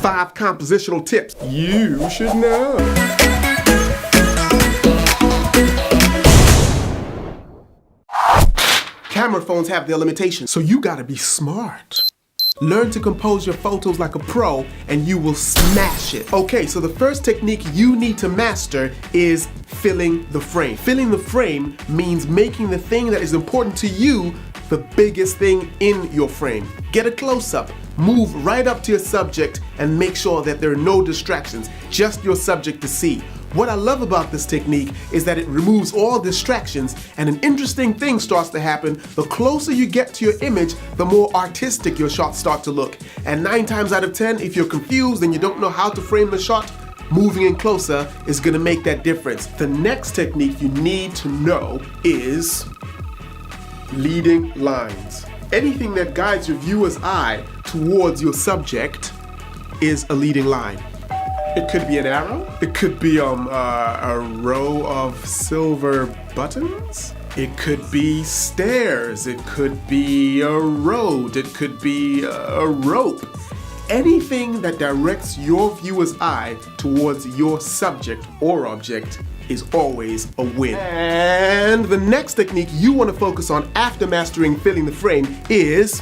5 compositional tips you should know. Camera phones have their limitations, so you gotta be smart. Learn to compose your photos like a pro and you will smash it. Okay, so the first technique you need to master is filling the frame. Filling the frame means making the thing that is important to you the biggest thing in your frame. Get a close-up, move right up to your subject and make sure that there are no distractions, just your subject to see. What I love about this technique is that it removes all distractions and an interesting thing starts to happen. The closer you get to your image, the more artistic your shots start to look. And 9 times out of 10, if you're confused and you don't know how to frame the shot, moving in closer is gonna make that difference. The next technique you need to know is leading lines. Anything that guides your viewer's eye towards your subject is a leading line. It could be an arrow. It could be a row of silver buttons. It could be stairs. It could be a road. It could be a rope. Anything that directs your viewer's eye towards your subject or object is always a win. And the next technique you want to focus on after mastering filling the frame is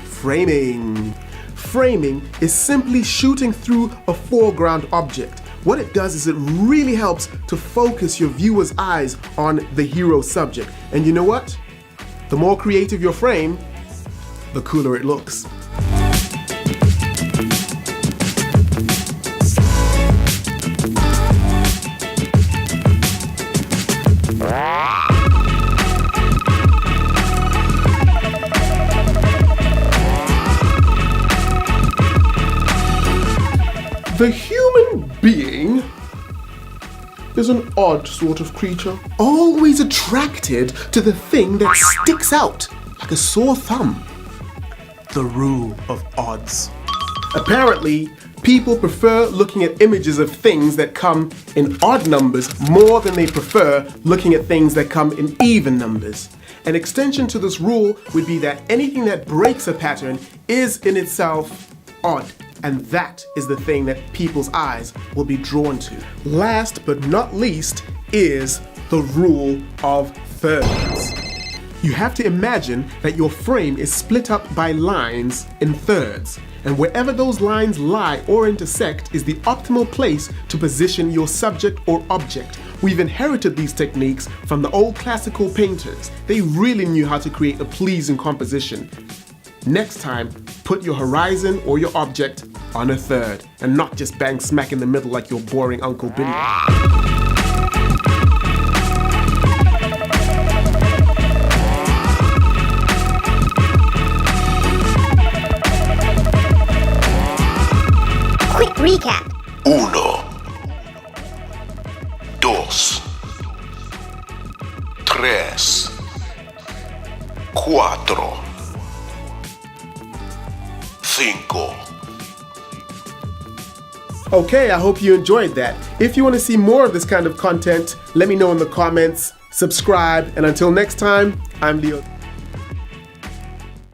framing. Framing is simply shooting through a foreground object. What it does is it really helps to focus your viewer's eyes on the hero subject. And you know what? The more creative your frame, the cooler it looks. The human being is an odd sort of creature, always attracted to the thing that sticks out like a sore thumb. The rule of odds. Apparently, people prefer looking at images of things that come in odd numbers more than they prefer looking at things that come in even numbers. An extension to this rule would be that anything that breaks a pattern is in itself odd. And that is the thing that people's eyes will be drawn to. Last but not least is the rule of thirds. You have to imagine that your frame is split up by lines in thirds. And wherever those lines lie or intersect is the optimal place to position your subject or object. We've inherited these techniques from the old classical painters. They really knew how to create a pleasing composition. Next time, put your horizon or your object on a third and not just bang smack in the middle like your boring Uncle Billy. Quick recap. 1, 2, 3, 4, 5. Okay, I hope you enjoyed that. If you want to see more of this kind of content, let me know in the comments, subscribe, and until next time, I'm Leo.